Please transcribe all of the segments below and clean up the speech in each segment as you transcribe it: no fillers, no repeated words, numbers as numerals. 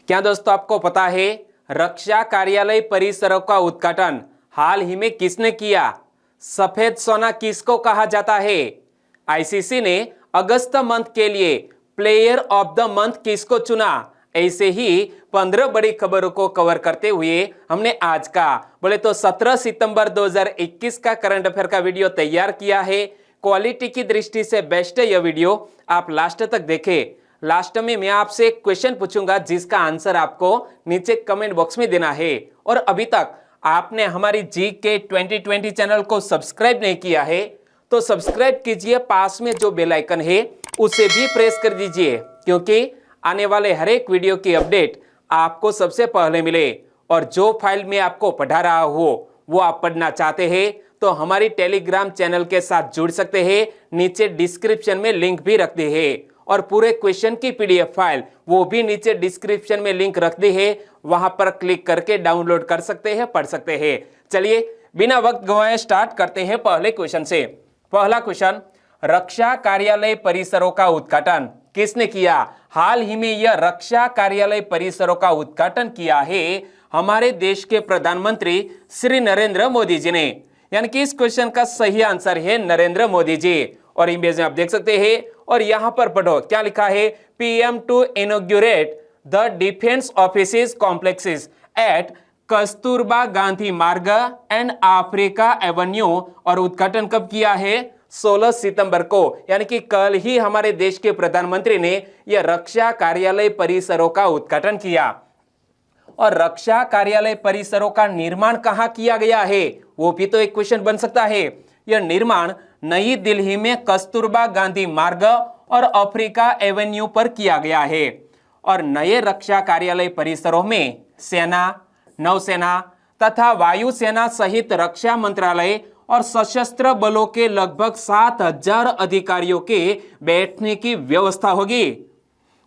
क्या दोस्तों आपको पता है रक्षा कार्यालय परिसरों का उद्घाटन हाल ही में किसने किया? सफेद सोना किसको कहा जाता है? आईसीसी ने अगस्त मंथ के लिए प्लेयर ऑफ द मंथ किसको चुना? ऐसे ही 15 बड़ी खबरों को कवर करते हुए हमने आज का बोले तो 17 सितंबर 2021 का करंट अफेयर का वीडियो तैयार किया है। क्वालिटी की दृष्टि से बेस्ट है यह वीडियो, आप लास्ट तक देखें। लास्ट में मैं आपसे एक क्वेश्चन पूछूंगा जिसका आंसर आपको नीचे कमेंट बॉक्स में देना है। और अभी तक आपने हमारी जीके 2020 चैनल को सब्सक्राइब नहीं किया है तो सब्सक्राइब कीजिए, पास में जो बेल आइकन है उसे भी प्रेस कर दीजिए, क्योंकि आने वाले हर एक वीडियो की अपडेट आपको सबसे पहले मिले। और जो फाइल में आपको पढ़ा रहा हो वो आप पढ़ना चाहते हैं तो हमारी टेलीग्राम चैनल के साथ जुड़ सकते हैं, नीचे डिस्क्रिप्शन में लिंक भी रख दी है। और पूरे क्वेश्चन की पीडीएफ फाइल वो भी नीचे डिस्क्रिप्शन में लिंक रख दी है, वहां पर क्लिक करके डाउनलोड कर सकते हैं, पढ़ सकते हैं। चलिए बिना वक्त गवाए स्टार्ट करते हैं पहले क्वेश्चन से। पहला क्वेश्चन, रक्षा कार्यालय परिसरों का उद्घाटन किसने किया? हाल ही में यह रक्षा कार्यालय परिसरों का उद्घाटन किया है हमारे देश के प्रधानमंत्री श्री नरेंद्र मोदी जी ने। यानी कि इस क्वेश्चन का सही आंसर है नरेंद्र मोदी जी। और इमेज में आप देख सकते हैं और यहां पर पढ़ो क्या लिखा है, PM to inaugurate the defence offices complexes at Kasturba Gandhi Marg and Africa Avenue. और उद्घाटन कब किया है? 16 सितंबर को, यानी कि कल ही हमारे देश के प्रधानमंत्री ने यह रक्षा कार्यालय परिसरों का उद्घाटन किया। और रक्षा कार्यालय परिसरों का निर्माण कहां किया गया है वो भी तो एक क्वेश्चन बन सकता है। यह निर्माण नई दिल्ली में कस्तूरबा गांधी मार्ग और अफ्रीका एवेन्यू पर किया गया है। और नए रक्षा कार्यालय परिसरों में सेना, नौसेना तथा वायुसेना सहित रक्षा मंत्रालय और सशस्त्र बलों के लगभग 7000 अधिकारियों के बैठने की व्यवस्था होगी।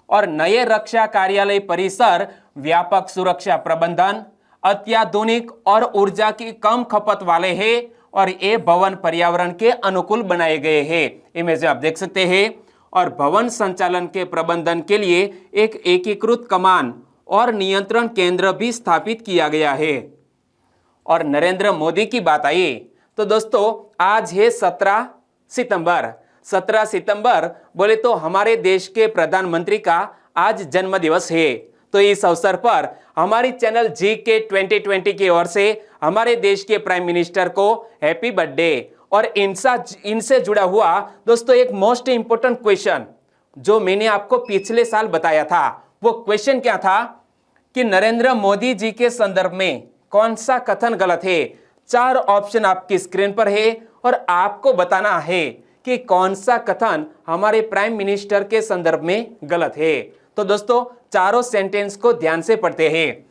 और नए रक्षा कार्यालय परिसर व्यापक सुरक्षा प्रबंधन, अत्याधुनिक और ऊर्जा की कम खपत वाले हैं और ये भवन पर्यावरण के अनुकूल बनाए गए हैं। इमेज आप देख सकते हैं। और भवन संचालन के प्रबंधन के लिए एक एकीकृत कमान और नियंत्रण केंद्र भी स्थापित किया गया है। और नरेंद्र मोदी की बात आई तो दोस्तों आज है 17 सितंबर। 17 सितंबर बोले तो हमारे देश के प्रधानमंत्री का आज जन्म दिवस है। तो इस अवसर पर हमारी चैनल जीके 2020 की ओर से हमारे देश के प्राइम मिनिस्टर को हैप्पी बर्थडे। और इनसे जुड़ा हुआ दोस्तों एक मोस्ट इंपोर्टेंट क्वेश्चन जो मैंने आपको पिछले साल बताया था, वो क्वेश्चन क्या था कि नरेंद्र मोदी जी के संदर्भ में कौन सा कथन गलत है? 4 ऑप्शन आपकी स्क्रीन पर है और आपको बताना है कि कौन सा कथन हमारे प्राइम मिनिस्टर के संदर्भ में गलत है। तो दोस्तों चारों सेंटेंस को ध्यान से पढ़ते हैं।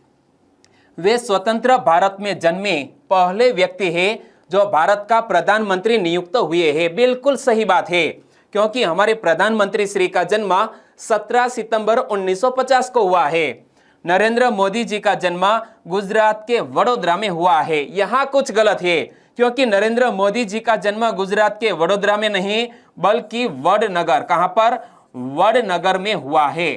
वे स्वतंत्र भारत में जन्मे पहले व्यक्ति हैं जो भारत का प्रधानमंत्री नियुक्त हुए हैं। बिल्कुल सही बात है, क्योंकि हमारे प्रधानमंत्री श्री का जन्म 17 सितंबर 1950 को हुआ है। नरेंद्र मोदी जी का जन्म गुजरात के वडोदरा में हुआ है। यहाँ कुछ गलत है, क्योंकि नरेंद्र मोदी जी का जन्म गुजरात के वडोदरा में नहीं बल्कि वडनगर, कहां पर? वडनगर में हुआ है।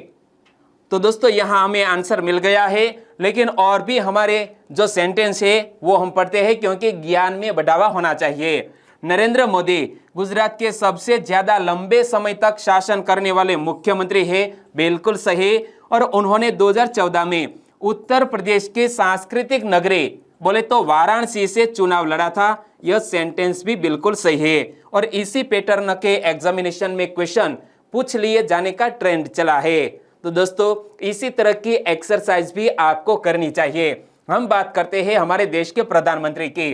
तो दोस्तों यहां हमें आंसर मिल गया है, लेकिन और भी हमारे जो सेंटेंस है वो हम पढ़ते हैं क्योंकि ज्ञान में बढ़ावा होना चाहिए। नरेंद्र मोदी गुजरात के सबसे ज्यादा लंबे समय तक शासन करने वाले मुख्यमंत्री है। बिल्कुल सही। और उन्होंने 2014 में उत्तर प्रदेश के सांस्कृतिक नगरी बोले तो वाराणसी से चुनाव लड़ा था। यह सेंटेंस भी बिल्कुल सही है। और इसी पैटर्न के एग्जामिनेशन में क्वेश्चन पूछ लिए जाने का ट्रेंड चला है। तो दोस्तों इसी तरह की एक्सरसाइज भी आपको करनी चाहिए। हम बात करते हैं हमारे देश के प्रधानमंत्री की।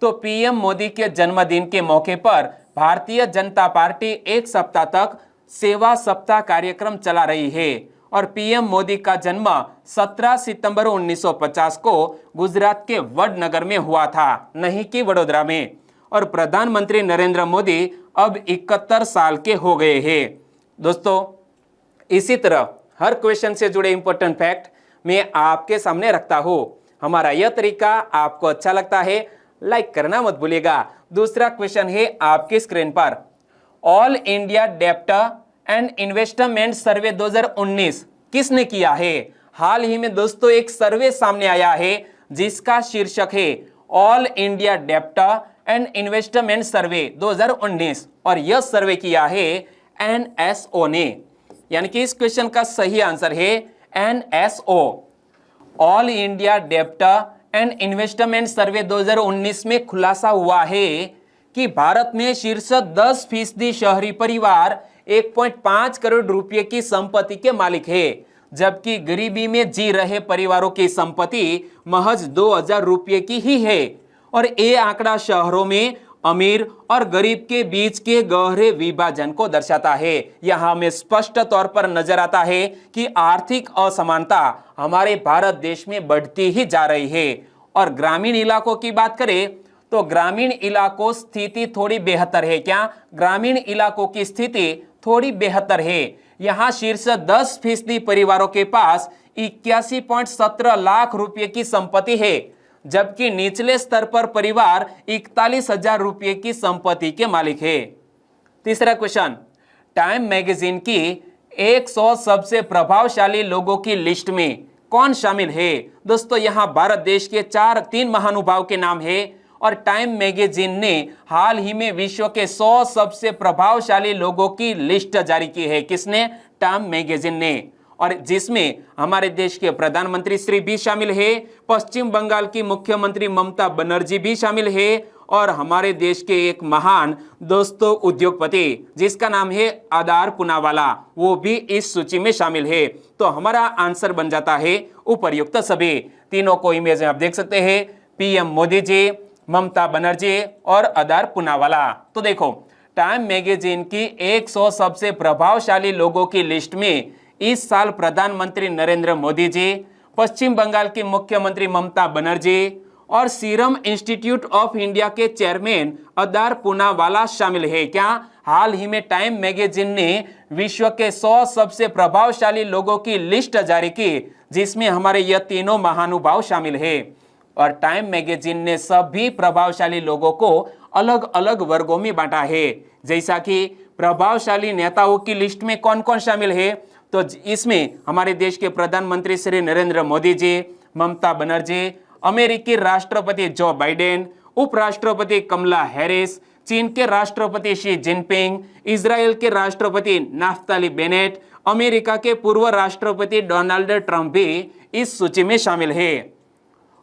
तो पीएम मोदी के जन्मदिन के मौके पर भारतीय जनता पार्टी एक सप्ताह तक सेवा सप्ताह कार्यक्रम चला रही है। और पीएम मोदी का जन्म 17 सितंबर 1950 को गुजरात के वडनगर में हुआ था, नहीं कि वडोदरा में। और प्रधानमंत्री नरेंद्र मोदी अब 71 साल के हो गए हैं। दोस्तों इसी तरह हर क्वेश्चन से जुड़े इंपॉर्टेंट फैक्ट मैं आपके सामने रखता हूं। हमारा यह तरीका आपको अच्छा लगता है लाइक करना मत भूलिएगा। दूसरा क्वेश्चन है आपकी स्क्रीन पर, ऑल इंडिया डेप्ट एंड इन्वेस्टमेंट सर्वे 2019 किसने किया है? हाल ही में दोस्तों एक सर्वे सामने आया है जिसका शीर्षक है ऑल इंडिया डेब्ट एंड इन्वेस्टमेंट सर्वे 2019 और यह सर्वे किया है एनएसओ ने, यानी कि इस क्वेश्चन का सही आंसर है एनएसओ, ऑल इंडिया डेब्ट एंड इन्वेस्टमेंट सर्वे 2019 में खुलासा हुआ है कि भारत में शीर्ष 10% शहरी परिवार 1.5 करोड़ रुपए की संपत्ति के मालिक है, जबकि गरीबी में जी रहे परिवारों की संपत्ति महज 2000 रुपए की ही है। और ये आंकड़ा शहरों में अमीर और गरीब के बीच के गहरे विभाजन को दर्शाता है। यहाँ में स्पष्ट तौर पर नजर आता है कि आर्थिक असमानता हमारे भारत देश में बढ़ती ही जा रही है। और ग्रामीण इलाकों की बात करें तो ग्रामीण इलाकों स्थिति थोड़ी बेहतर है। क्या ग्रामीण इलाकों की स्थिति थोड़ी बेहतर है? यहाँ शीर्ष 10% परिवारों के पास 81.17 लाख रुपए की संपत्ति है, जबकि निचले स्तर पर परिवार 41,000 रुपए की संपत्ति के मालिक है। तीसरा क्वेश्चन, टाइम मैगजीन की 100 सबसे प्रभावशाली लोगों की लिस्ट में कौन शामिल है? दोस्तों यहाँ भारत देश के 3 महानुभाव के नाम है और टाइम मैगजीन ने हाल ही में विश्व के 100 सबसे प्रभावशाली लोगों की लिस्ट जारी की है। किसने? टाइम मैगजीन ने। और जिसमें हमारे देश के प्रधानमंत्री श्री भी शामिल है, पश्चिम बंगाल की मुख्यमंत्री ममता बनर्जी भी शामिल है और हमारे देश के एक महान दोस्तों उद्योगपति जिसका नाम है आदार पूनावाला, वो भी इस सूची में शामिल है। तो हमारा आंसर बन जाता है उपर्युक्त सभी। तीनों को इमेज में आप देख सकते हैं, पीएम मोदी जी, ममता बनर्जी और आदार पूनावाला। तो देखो टाइम मैगजीन की 100 सबसे प्रभावशाली लोगों की लिस्ट में इस साल प्रधानमंत्री नरेंद्र मोदी जी, पश्चिम बंगाल की मुख्यमंत्री ममता बनर्जी और सीरम इंस्टीट्यूट ऑफ इंडिया के चेयरमैन आदार पूनावाला शामिल है। क्या? हाल ही में टाइम मैगजीन ने विश्व के 100 सबसे प्रभावशाली लोगों की लिस्ट जारी की, जिसमें हमारे यह तीनों महानुभाव शामिल है। और टाइम मैगजीन ने सभी प्रभावशाली लोगों को अलग अलग वर्गों में बांटा है। जैसा कि प्रभावशाली नेताओं की लिस्ट में कौन कौन शामिल है, तो इसमें हमारे देश के प्रधानमंत्री श्री नरेंद्र मोदी जी, ममता बनर्जी, अमेरिकी राष्ट्रपति जो बाइडेन, उपराष्ट्रपति कमला हैरिस, चीन के राष्ट्रपति शी जिनपिंग, इजराइल के राष्ट्रपति नाफ्ताली बेनेट, अमेरिका के पूर्व राष्ट्रपति डोनाल्ड ट्रंप भी इस सूची में शामिल है।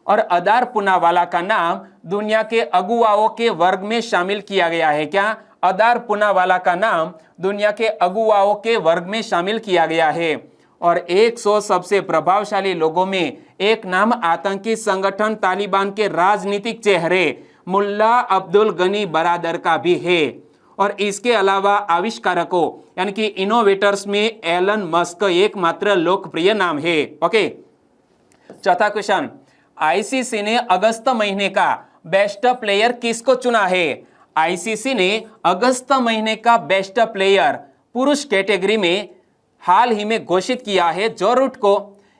और आदार पूनावाला का नाम दुनिया के अगुवाओं के वर्ग में शामिल किया गया है। क्या? आदार पूनावाला का नाम दुनिया के अगुवाओं के वर्ग में शामिल किया गया है। और 100 सबसे प्रभावशाली लोगों में एक नाम आतंकी संगठन तालिबान के राजनीतिक चेहरे मुल्ला अब्दुल गनी बरादर का भी है। और इसके अलावा आविष्कारकों यानी कि इनोवेटर्स में एलन मस्क एकमात्र लोकप्रिय नाम है। ओके, चौथा क्वेश्चन, आईसीसी ने अगस्त महीने का बेस्ट प्लेयर किसको चुना है? आईसीसी ने अगस्त महीने का बेस्ट प्लेयर पुरुष कैटेगरी में हाल ही में घोषित किया है जो रूट को,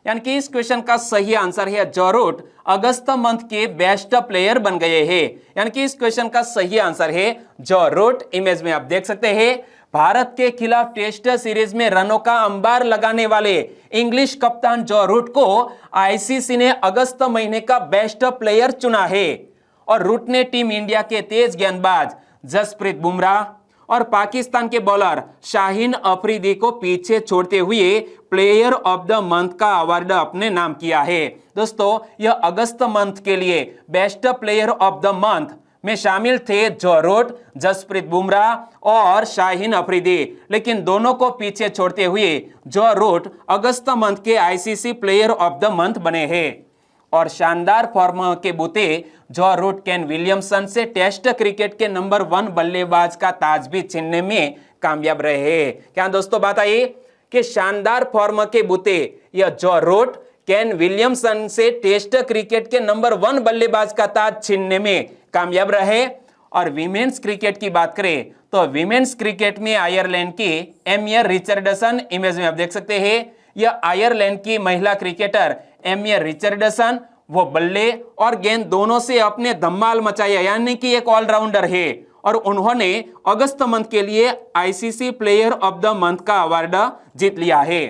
यानी कि इस क्वेश्चन का सही आंसर है जो रूट अगस्त मंथ के बेस्ट प्लेयर बन गए हैं। यानी कि इस क्वेश्चन का सही आंसर है जो रूट। इमेज में आप देख सकते हैं, भारत के खिलाफ टेस्ट सीरीज में रनों का अंबार लगाने वाले इंग्लिश कप्तान जो रूट को आईसीसी ने अगस्त महीने का बेस्ट प्लेयर चुना है। और रूट ने टीम इंडिया के तेज गेंदबाज जसप्रीत बुमराह और पाकिस्तान के बॉलर शाहीन अफरीदी को पीछे छोड़ते हुए प्लेयर ऑफ द मंथ का अवार्ड अपने नाम किया है। दोस्तों यह अगस्त मंथ के लिए best player of the month में शामिल थे जो रूट, जसप्रीत बुमराह और शाहीन अफरीदी, लेकिन दोनों को पीछे छोड़ते हुए जो रूट अगस्त मंथ के ICC player of the month बने हैं। और शानदार फॉर्म के बूते जो रूट केन विलियमसन से टेस्ट क्रिकेट के नंबर 1 बल्लेबाज का ताज भी छीनने में कामयाब रहे। क्या दोस्तों बात आई कि शानदार फॉर्म के बूते यह जो रूट केन विलियमसन से टेस्ट क्रिकेट के नंबर 1 बल्लेबाज का ताज छीनने में कामयाब रहे। और विमेन्स क्रिकेट की बात करें तो विमेन्स क्रिकेट में आयरलैंड की एमिया रिचर्डसन, इमेज में आप देख सकते हैं, यह आयरलैंड की महिला क्रिकेटर एमिया रिचर्डसन वो बल्ले और गेंद दोनों से अपने धमाल मचाया, यानी कि एक ऑलराउंडर है और उन्होंने अगस्त मंथ के लिए ICC player of the month का अवार्ड जीत लिया है।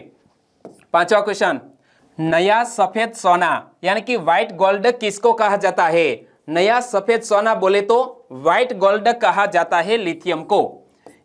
पांचवा क्वेश्चन, नया सफेद सोना यानी कि व्हाइट गोल्ड किसको कहा जाता है? नया सफेद सोना बोले तो व्हाइट गोल्ड कहा जाता है लिथियम को।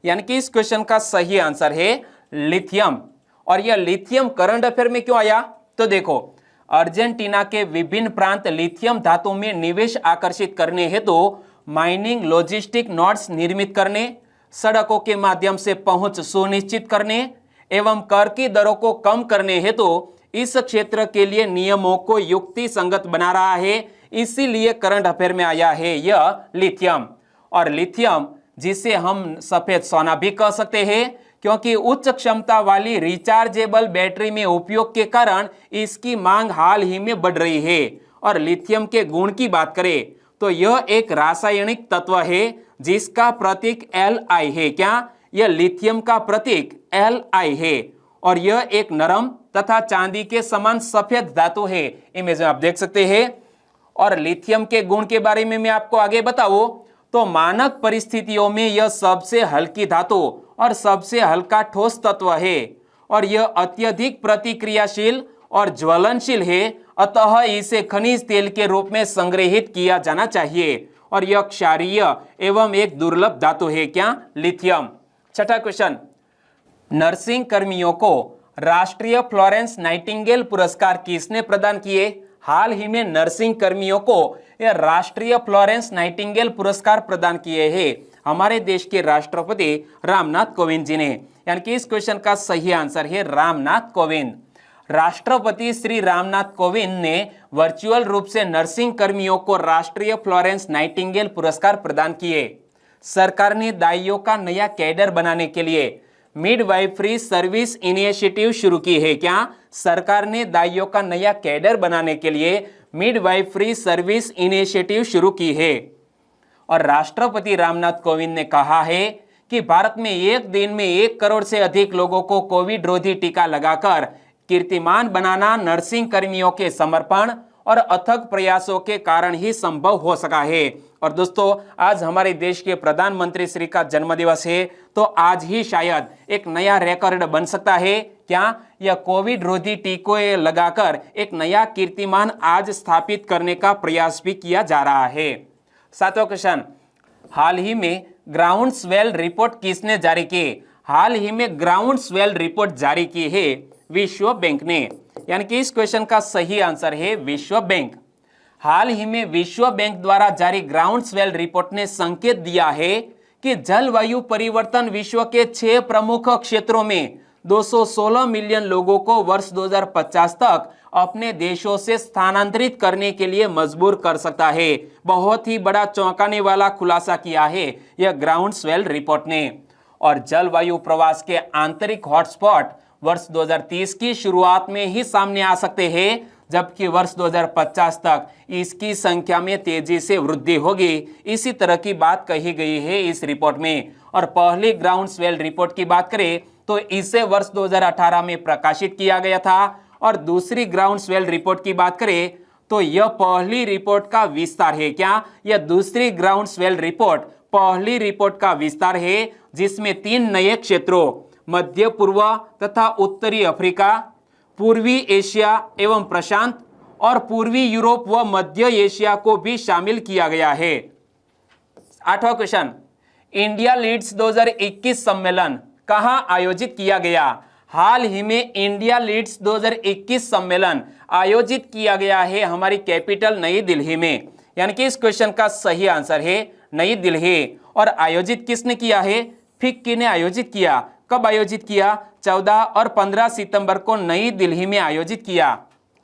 यानी कि इस क्वेश्चन का सही आंसर है लिथियम। और यह लिथियम करंट अफेयर में क्यों आया? तो देखो, अर्जेंटीना के विभिन्न प्रांत लिथियम धातु में निवेश आकर्षित करने हेतु माइनिंग लॉजिस्टिक नोड्स निर्मित करने, सड़कों के माध्यम से पहुंच सुनिश्चित करने एवं कर की दरों को कम करने हेतु इस क्षेत्र के लिए नियमों को युक्ति संगत बना रहा है। इसीलिए करंट अफेयर में आया है यह लिथियम। और लिथियम जिसे हम सफेद सोना भी कह सकते हैं, क्योंकि उच्च क्षमता वाली रिचार्जेबल बैटरी में उपयोग के कारण इसकी मांग हाल ही में बढ़ रही है। और लिथियम के गुण की बात करें तो यह एक रासायनिक तत्व है जिसका प्रतीक Li है। क्या? यह लिथियम का प्रतीक Li है। और यह एक नरम तथा चांदी के समान सफेद धातु है। इमेज में आप देख सकते हैं। और लिथियम के गुण के बारे में मैं आपको आगे बताऊं तो मानक परिस्थितियों में यह सबसे हल्की धातु और सबसे हल्का ठोस तत्व है। और यह अत्यधिक प्रतिक्रियाशील और ज्वलनशील है, अतः इसे खनिज तेल के रूप में संग्रहित किया जाना चाहिए। और यह क्षारीय एवं एक दुर्लभ धातु है। क्या? लिथियम। छठा क्वेश्चन, नर्सिंग कर्मियों को राष्ट्रीय फ्लोरेंस नाइटिंगेल पुरस्कार किसने प्रदान किए? हाल ही में नर्सिंग कर्मियों को यह राष्ट्रीय फ्लोरेंस नाइटिंगेल पुरस्कार प्रदान किए हैं हमारे देश के राष्ट्रपति रामनाथ कोविंद जी ने। यानी कि इस क्वेश्चन का सही आंसर है रामनाथ कोविंद। राष्ट्रपति श्री रामनाथ कोविंद ने वर्चुअल रूप से नर्सिंग कर्मियों को राष्ट्रीय फ्लोरेंस नाइटिंगेल पुरस्कार प्रदान किए। सरकार ने दाइयों का नया कैडर बनाने के लिए मिडवाइफरी सर्विस इनिशिएटिव शुरू की है। क्या? सरकार ने दाइयों का नया कैडर बनाने के लिए मिडवाइफरी सर्विस इनिशिएटिव शुरू की है। और राष्ट्रपति रामनाथ कोविंद ने कहा है कि भारत में एक दिन में 1 करोड़ से अधिक लोगों को कोविड रोधी टीका लगाकर कीर्तिमान बनाना नर्सिंग कर्मियों के समर्पण और अथक प्रयासों के कारण ही संभव हो सका है। और दोस्तों, आज हमारे देश के प्रधानमंत्री श्री का जन्मदिवस है, तो आज ही शायद एक नया रिकॉर्ड बन सकता है। क्या? यह कोविड रोधी टीके लगाकर एक नया कीर्तिमान आज स्थापित करने का प्रयास भी किया जा रहा है। सातवां क्वेश्चन, हाल ही में ग्राउंड स्वेल रिपोर्ट किसने जारी की? हाल ही में ग्राउंड स्वेल रिपोर्ट जारी की है विश्व बैंक ने। यानी कि इस क्वेश्चन का सही आंसर है विश्व बैंक। हाल ही में विश्व बैंक द्वारा जारी ग्राउंड स्वेल रिपोर्ट ने संकेत दिया है कि जलवायु परिवर्तन विश्व के 6 प्रमुख क्षेत्रों में 216 मिलियन लोगों को वर्ष 2050 तक अपने देशों से स्थानांतरित करने के लिए मजबूर कर सकता है। बहुत ही बड़ा चौंकाने वाला खुलासा किया है यह ग्राउंड स्वेल रिपोर्ट ने। और जलवायु प्रवास के आंतरिक हॉटस्पॉट वर्ष 2030 की शुरुआत में ही सामने आ सकते हैं, जबकि वर्ष 2050 तक इसकी संख्या में तेजी से वृद्धि होगी। इसी तरह की बात कही गई है इस रिपोर्ट में। और पहली ग्राउंड स्वेल रिपोर्ट की बात करें तो इसे वर्ष 2018 में प्रकाशित किया गया था। और दूसरी ग्राउंड स्वेल रिपोर्ट की बात करें तो यह पहली रिपोर्ट का विस्तार है। क्या? यह दूसरी ग्राउंड स्वेल रिपोर्ट पहली रिपोर्ट का विस्तार है, जिसमें 3 नए क्षेत्रों मध्य पूर्व तथा उत्तरी अफ्रीका, पूर्वी एशिया एवं प्रशांत और पूर्वी यूरोप व मध्य एशिया को भी शामिल किया गया है। 8वां क्वेश्चन, इंडिया लीड्स 2021 सम्मेलन कहां आयोजित किया गया? हाल ही में इंडिया लीड्स 2021 सम्मेलन आयोजित किया गया है हमारी कैपिटल नई दिल्ली में। यानी कि इस क्वेश्चन का सही आंसर है नई दिल्ली। और आयोजित किसने किया है? फिक्की ने आयोजित किया। कब आयोजित किया? 14 और 15 सितंबर को नई दिल्ली में आयोजित किया।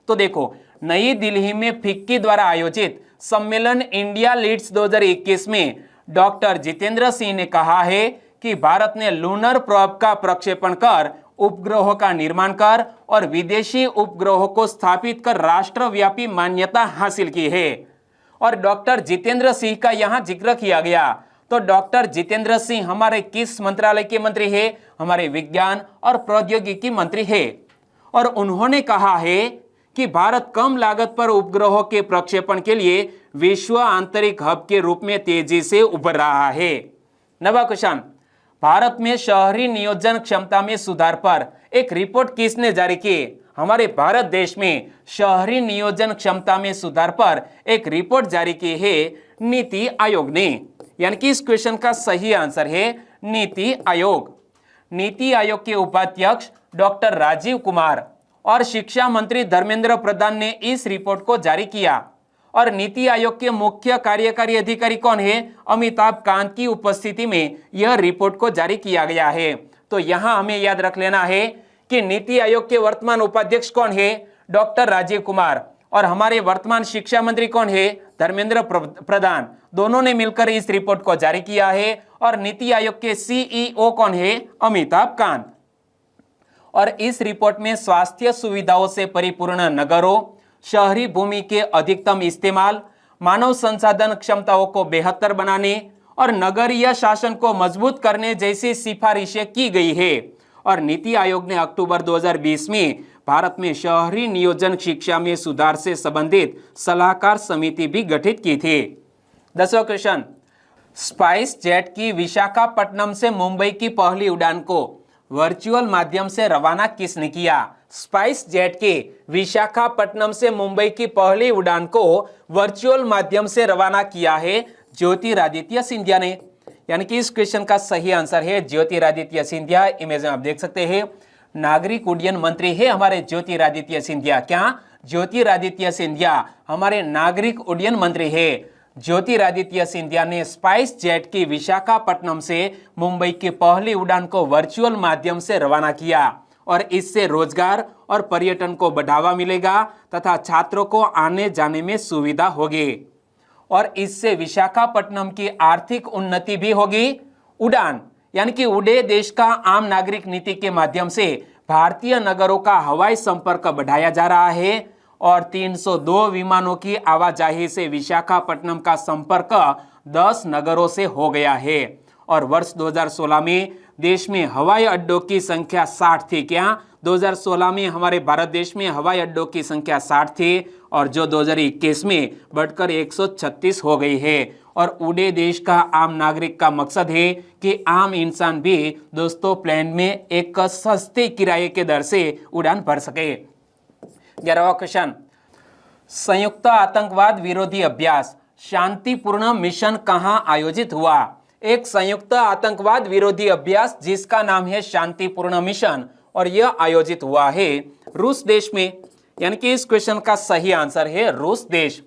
तो देखो, नई दिल्ली में फिक्की द्वारा आयोजित सम्मेलन इंडिया लीड्स 2021 में डॉक्टर जितेंद्र सिंह ने कहा है कि भारत ने लूनर प्रोब का प्रक्षेपण कर, उपग्रहों का निर्माण कर और विदेशी उपग्रहों को स्थापित कर राष्ट्रव्यापी मान्यता हासिल की है। और डॉक्टर जितेंद्र सिंह का यहाँ जिक्र किया गया, तो डॉक्टर जितेंद्र सिंह हमारे किस मंत्रालय के मंत्री है? हमारे विज्ञान और प्रौद्योगिकी मंत्री है। और उन्होंने कहा है कि भारत कम लागत पर उपग्रहों के प्रक्षेपण के लिए विश्व आंतरिक हब के रूप में तेजी से उभर रहा है। 9वां क्वेश्चन, भारत में शहरी नियोजन क्षमता में सुधार पर एक रिपोर्ट किसने जारी की? हमारे भारत देश में शहरी नियोजन क्षमता में सुधार पर एक रिपोर्ट जारी की है नीति आयोग ने। यानी कि इस क्वेश्चन का सही आंसर है नीति आयोग। नीति आयोग के उपाध्यक्ष डॉक्टर राजीव कुमार और शिक्षा मंत्री धर्मेंद्र प्रधान ने इस रिपोर्ट को जारी किया। और नीति आयोग के मुख्य कार्यकारी अधिकारी कौन है? अमिताभ कांत की उपस्थिति में यह रिपोर्ट को जारी किया गया है। तो यहां हमें याद रख लेना है कि नीति आयोग के वर्तमान उपाध्यक्ष कौन है? डॉक्टर राजीव कुमार। और हमारे वर्तमान शिक्षा मंत्री कौन है? धर्मेंद्र प्रधान। दोनों ने मिलकर इस रिपोर्ट को जारी किया है। और नीति आयोग के सीईओ कौन है? अमिताभ कांत। और इस रिपोर्ट में स्वास्थ्य सुविधाओं से परिपूर्ण नगरों, शहरी भूमि के अधिकतम इस्तेमाल, मानव संसाधन क्षमताओं को बेहतर बनाने और नगरीय शासन को मजबूत करने जैसी सिफारिशें की गई है। और नीति आयोग ने अक्टूबर 2020 में भारत में शहरी नियोजन शिक्षा में सुधार से संबंधित सलाहकार समिति भी गठित की थी। 10वां क्वेश्चन, स्पाइस जेट की विशाखापट्टनम से मुंबई की पहली उड़ान को वर्चुअल माध्यम से रवाना किसने किया? स्पाइस जेट के विशाखापट्टनम से मुंबई की पहली उड़ान को वर्चुअल माध्यम से रवाना किया है ज्योतिरादित्य सिंधिया ने। यानी कि इस क्वेश्चन का सही आंसर है ज्योतिरादित्य सिंधिया। इमेज में आप देख सकते हैं, नागरिक उड्डयन मंत्री है हमारे ज्योतिरादित्य सिंधिया। क्या? ज्योतिरादित्य सिंधिया हमारे नागरिक उड्डयन मंत्री है। ज्योतिरादित्य सिंधिया ने स्पाइस जेट की विशाखापट्टनम से मुंबई की पहली उड़ान को वर्चुअल माध्यम से रवाना किया। और इससे रोजगार और पर्यटन को बढ़ावा मिलेगा तथा छात्रों को आने जाने में सुविधा होगी। और इससे विशाखापट्टनम की आर्थिक उन्नति भी होगी। उड़ान यानी कि उड़े देश का आम नागरिक नीति के माध्यम से भारतीय नगरों का हवाई संपर्क बढ़ाया जा रहा है। और 302 विमानों की आवाजाही से विशाखापट्टनम का संपर्क 10 नगरों से हो गया है। और वर्ष 2016 में देश में हवाई अड्डों की संख्या 60 थी। क्या? 2016 में हमारे भारत देश में हवाई अड्डों की संख्या 60 थी और जो 2021 में बढ़कर 136 हो गई है। और उड़े देश का आम नागरिक का मकसद है कि आम इंसान भी दोस्तों प्लेन में एक सस्ते किराए के दर से उड़ान भर सके। 11वां क्वेश्चन, संयुक्त आतंकवाद विरोधी अभ्यास शांतिपूर्ण मिशन कहां आयोजित हुआ? एक संयुक्त आतंकवाद विरोधी अभ्यास जिसका नाम है शांतिपूर्ण मिशन और यह आयोजित हुआ है रूस देश में। यानी कि इस क्वेश्चन का सही आंसर है रूस देश।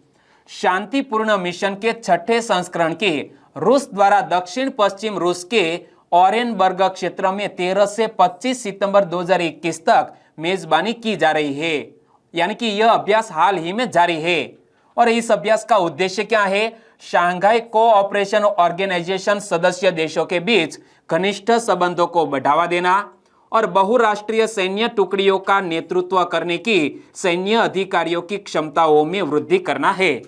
शांतिपूर्ण मिशन के 6ठे संस्करण की रूस द्वारा दक्षिण पश्चिम रूस के ऑरेनबर्ग क्षेत्र में 13 से 25 सितंबर 2021 तक मेजबानी की जा रही है। यानी कि यह अभ्यास हाल ही में जारी है। और इस अभ्यास का उद्देश्य क्या है? शंघाई कोऑपरेशन ऑर्गेनाइजेशन सदस्य देशों के बीच घनिष्ठ संबंधों को बढ़ावा देना और बहुराष्ट्रीय सैन्य टुकड़ियों का नेतृत्व करने की सैन्य अधिकारियों की क्षमताओं में वृद्धि करना है।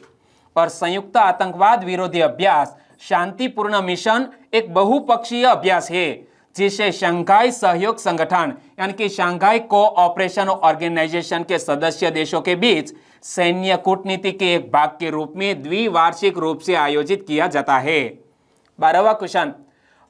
और संयुक्त आतंकवाद विरोधी अभ्यास शांतिपूर्ण मिशन एक बहुपक्षीय अभ्यास है जिसे शंघाई सहयोग संगठन यानी कि शंघाई कोऑपरेशन ऑर्गेनाइजेशन के सदस्य देशों के बीच सैन्य कूटनीति के एक भाग के रूप में द्विवार्षिक रूप से आयोजित किया जाता है। 12वां क्वेश्चन,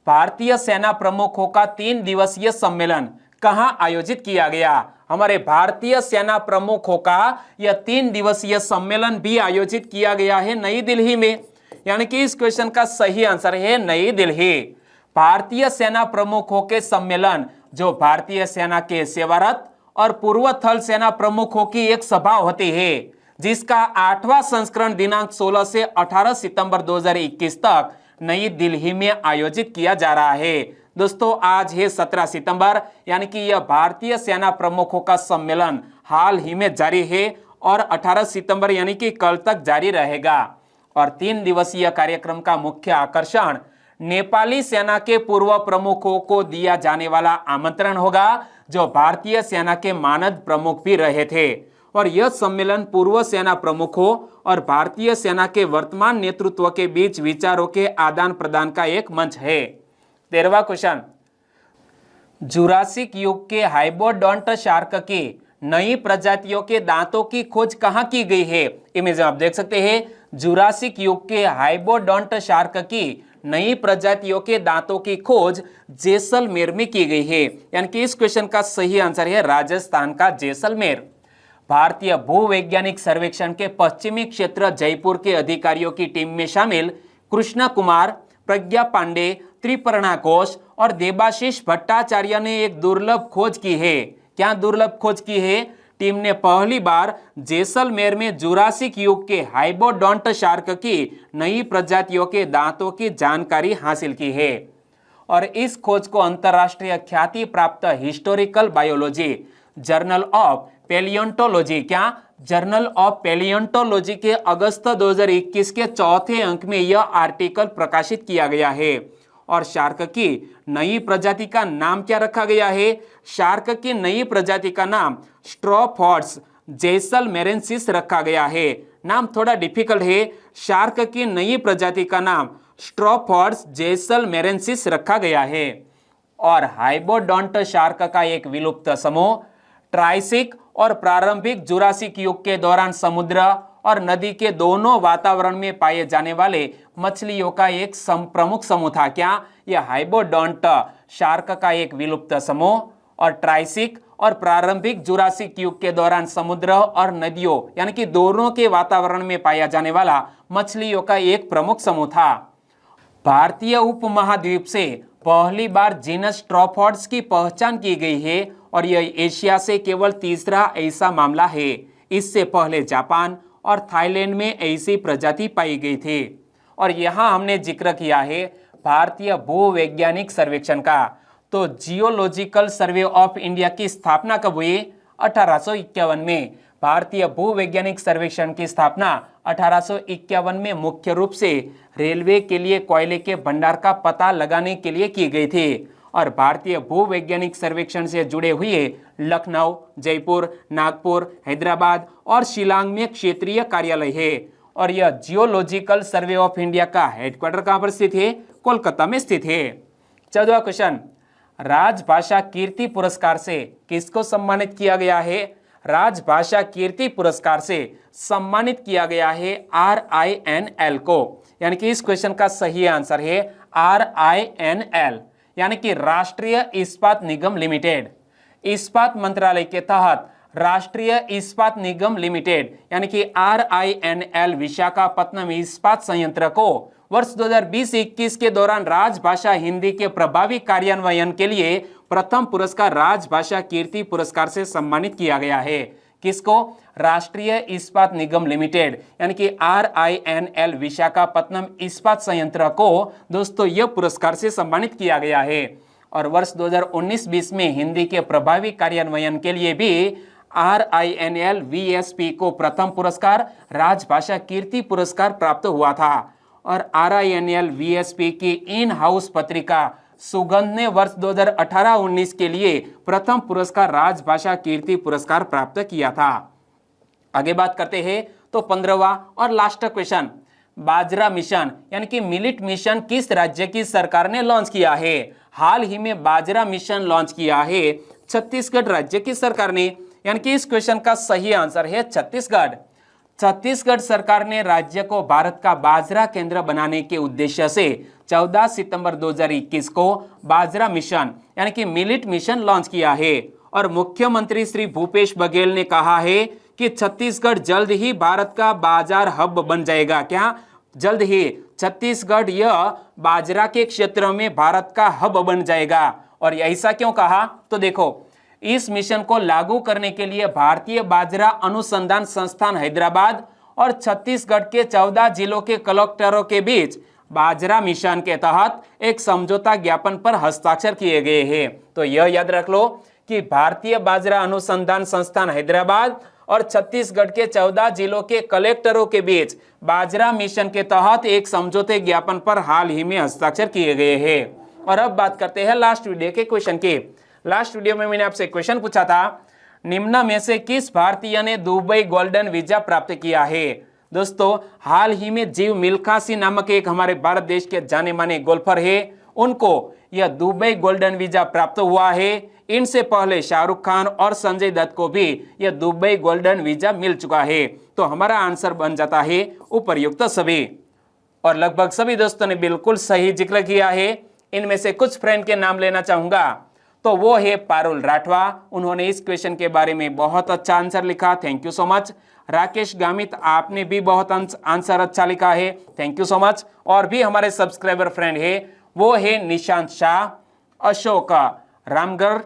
भारतीय सेना प्रमुखों का 3 दिवसीय सम्मेलन कहां आयोजित किया गया? हमारे भारतीय सेना प्रमुखों का यह 3 दिवसीय सम्मेलन भी आयोजित किया गया है नई दिल्ली में। यानी कि इस क्वेश्चन का सही आंसर है नई दिल्ली। भारतीय सेना प्रमुखों के सम्मेलन जो भारतीय सेना के सेवारत और पूर्व थल सेना प्रमुखों की एक सभा होती है जिसका 8वां संस्करण दिनांक 16 से 18 सितंबर 2021 तक नई दिल्ली में आयोजित किया जा रहा है। दोस्तों आज है 17 सितंबर यानी कि यह भारतीय सेना प्रमुखों का सम्मेलन हाल ही में जारी है और 18 सितंबर यानी कि कल तक जारी रहेगा। और 3 दिवसीय कार्यक्रम का मुख्य आकर्षण नेपाली सेना के पूर्व प्रमुखों को दिया जाने वाला आमंत्रण होगा जो भारतीय सेना के मानद प्रमुख भी रहे थे। और यह सम्मेलन पूर्व सेना प्रमुखों और भारतीय सेना के वर्तमान नेतृत्व के बीच विचारों के आदान प्रदान का एक मंच है। 13वां क्वेश्चन, जुरासिक युग के हाइबोडोंट शार्क की नई प्रजातियों के दांतों की खोज कहां की गई है? इमेज में आप देख सकते हैं जुरासिक युग के हाइबोडोंट शार्क की नई प्रजातियों के दांतों की खोज जैसलमेर में की गई है। यानी कि इस क्वेश्चन का सही आंसर है राजस्थान का जैसलमेर। भारतीय भूवैज्ञानिक सर्वेक्षण के पश्चिमी क्षेत्र जयपुर के अधिकारियों की टीम में शामिल कृष्णा कुमार, प्रज्ञा पांडे, त्रिपर्णा घोष और देबाशीष भट्टाचार्य ने एक दुर्लभ खोज की है। क्या दुर्लभ खोज की है? टीम ने पहली बार जैसलमेर में जुरासिक युग के हाइबोडोंट शार्क की नई प्रजातियों के दांतों की जानकारी हासिल की है। और इस खोज को अंतर्राष्ट्रीय ख्याति प्राप्त हिस्टोरिकल बायोलॉजी जर्नल ऑफ पैलियोंटोलॉजी, क्या जर्नल ऑफ पैलियोंटोलॉजी के अगस्त 2021 के चौथे अंक में यह आर्टिकल प्रकाशित किया गया है। और शार्क की नई प्रजाति का नाम क्या रखा गया है? शार्क की नई प्रजाति का नाम स्ट्रोफोर्ड्स जैसलमेरेंसिस रखा गया है। नाम थोड़ा डिफिकल्ट है। शार्क की नई प्रजाति का नाम स्ट्रोफोर्ड्स जैसलमेरेंसिस रखा गया है। और हाइबोडोंट शार्क का एक विलुप्त समूह ट्राइसिक और प्रारंभिक जुरासिक युग के दौरान समुद्र और नदी के दोनों वातावरण में पाए जाने वाले मछलियों का एक प्रमुख समूह था। क्या? यह हाइबोडोंट शार्क का एक विलुप्त समूह और ट्राइसिक और प्रारंभिक जुरासिक युग के दौरान समुद्र और नदियों यानी कि दोनों के वातावरण में पाया जाने वाला मछलियों का एक प्रमुख समूह था। भारतीय उपमहाद्वीप से पहली बार जीनस ट्रोफोर्ड्स की पहचान की गई है और यह एशिया से केवल तीसरा ऐसा मामला है। इससे पहले जापान और थाईलैंड में ऐसी प्रजाति पाई गई थी। और यहाँ हमने जिक्र किया है भारतीय भूवैज्ञानिक सर्वेक्षण का। तो जियोलॉजिकल सर्वे ऑफ इंडिया की स्थापना कब हुई? 1851 में। भारतीय भूवैज्ञानिक सर्वेक्षण की स्थापना 1851 में मुख्य रूप से रेलवे के लिए कोयले के भंडार का पता लगाने के लिए की गई थी। और भारतीय भूवैज्ञानिक सर्वेक्षण से जुड़े हुए लखनऊ, जयपुर, नागपुर, हैदराबाद और शिलांग में क्षेत्रीय कार्यालय है। और यह जियोलॉजिकल सर्वे ऑफ इंडिया का हेडक्वार्टर कहाँ पर स्थित है? कोलकाता में स्थित है। 14वां क्वेश्चन, राजभाषा कीर्ति पुरस्कार से किसको सम्मानित किया गया है? राजभाषा कीर्ति पुरस्कार से सम्मानित किया गया है RINL को। यानी कि इस क्वेश्चन का सही आंसर है RINL यानी कि राष्ट्रीय इस्पात निगम लिमिटेड। इस्पात मंत्रालय के तहत राष्ट्रीय इस्पात निगम लिमिटेड यानी कि RINL विशाखापत्तनम इस्पात संयंत्र को वर्ष 2020-21 के दौरान राजभाषा हिंदी के प्रभावी कार्यान्वयन के लिए प्रथम पुरस्कार राजभाषा कीर्ति पुरस्कार से सम्मानित किया गया है। किसको? राष्ट्रीय इस्पात निगम लिमिटेड यानी कि RINL विशाखापत्तनम इस्पात संयंत्र को दोस्तों यह पुरस्कार से सम्मानित किया गया है। और वर्ष 2019-20 में हिंदी के प्रभावी कार्यान्वयन के लिए भी RINL VSP को प्रथम पुरस्कार राजभाषा कीर्ति पुरस्कार प्राप्त हुआ था। और RINL VSP की इन हाउस पत्रिका सुगंध ने वर्ष 2018-19 के लिए प्रथम पुरस्कार राजभाषा कीर्ति पुरस्कार प्राप्त किया था। आगे बात करते हैं तो 15वां और लास्ट क्वेश्चन, बाजरा मिशन यानी कि मिलेट मिशन किस राज्य की सरकार ने लॉन्च किया है? हाल ही में बाजरा मिशन लॉन्च किया है छत्तीसगढ़ राज्य की सरकार ने। यानी कि इस क्वेश्चन का सही आंसर है छत्तीसगढ़। छत्तीसगढ़ सरकार ने राज्य को भारत का बाजरा केंद्र बनाने के उद्देश्य से 14 सितंबर 2021 को बाजरा मिशन यानी कि मिलेट मिशन लॉन्च किया है। और मुख्यमंत्री श्री भूपेश बघेल ने कहा है कि छत्तीसगढ़ जल्द ही भारत का बाजार हब बन जाएगा। क्या? जल्द ही छत्तीसगढ़ यह बाजरा के क्षेत्र में भारत का हब बन जाएगा। और ऐसा क्यों कहा? तो देखो, इस मिशन को लागू करने के लिए भारतीय बाजरा अनुसंधान संस्थान हैदराबाद और छत्तीसगढ़ के 14 जिलों के कलेक्टरों के बीच बाजरा मिशन के तहत एक समझौता ज्ञापन पर हस्ताक्षर किए गए हैं। तो यह याद रख लो कि भारतीय बाजरा अनुसंधान संस्थान हैदराबाद और छत्तीसगढ़ के 14 जिलों के कलेक्टरों के बीच बाजरा मिशन के तहत एक समझौते ज्ञापन पर हाल ही में हस्ताक्षर किए गए हैं। और अब बात करते हैं लास्ट वीडियो के क्वेश्चन की। लास्ट वीडियो में मैंने आपसे क्वेश्चन पूछा था, निम्न में से किस भारतीय ने दुबई गोल्डन वीजा प्राप्त किया है? दोस्तों, हाल ही में जीव मिल्खा सिंह नामक एक हमारे भारत देश के जाने माने गोल्फर है, उनको यह दुबई गोल्डन वीजा प्राप्त हुआ है। इनसे पहले शाहरुख खान और संजय दत्त को भी यह दुबई गोल्डन वीजा मिल चुका है। तो हमारा आंसर बन जाता है उपर्युक्त सभी। और लगभग सभी दोस्तों ने बिल्कुल सही जिक्र किया है। इनमें से कुछ फ्रेंड के नाम लेना चाहूंगा, तो वो है पारुल राठवा। उन्होंने इस क्वेश्चन के बारे में बहुत अच्छा आंसर लिखा, thank you so much. Rakesh Gamit, आपने भी बहुत आंसर अच्छा लिखा है, थैंक यू सो मच। और भी हमारे सब्सक्राइबर फ्रेंड है, वो है निशांत शाह, अशोक रामगढ़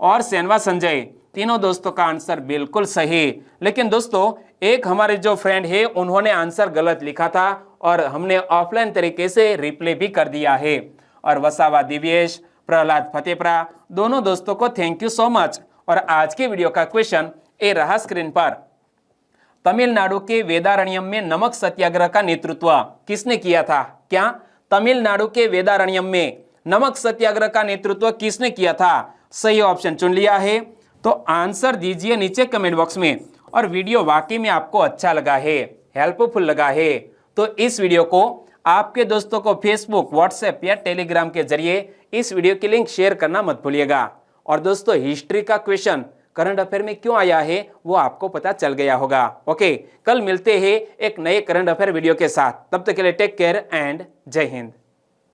और सेनवा संजय। तीनों दोस्तों का आंसर बिल्कुल सही। लेकिन दोस्तों एक हमारे जो फ्रेंड है उन्होंने आंसर गलत लिखा था और हमने ऑफलाइन तरीके से रिप्ले भी कर दिया है। और वसावा दिव्येश, प्रहलाद फतेहपुरा, दोनों दोस्तों को थैंक यू सो मच। और आज के वीडियो का क्वेश्चन ए रहा स्क्रीन पर। तमिलनाडु के वेदारण्यम में नमक सत्याग्रह का नेतृत्व किसने किया था? क्या तमिलनाडु के वेदारण्यम में नमक सत्याग्रह का नेतृत्व किसने किया था? सही ऑप्शन चुन लिया है तो आंसर दीजिए नीचे कमेंट बॉक्स में। और वीडियो वाकई में आपको अच्छा लगा है, हेल्पफुल लगा है, तो इस वीडियो को आपके दोस्तों को फेसबुक, व्हाट्सएप या टेलीग्राम के जरिए इस वीडियो की लिंक शेयर करना मत भूलिएगा। और दोस्तों हिस्ट्री का क्वेश्चन करंट अफेयर में क्यों आया है वो आपको पता चल गया होगा। ओके, कल मिलते हैं एक नए करंट अफेयर वीडियो के साथ। तब तक के लिए टेक केयर एंड जय हिंद।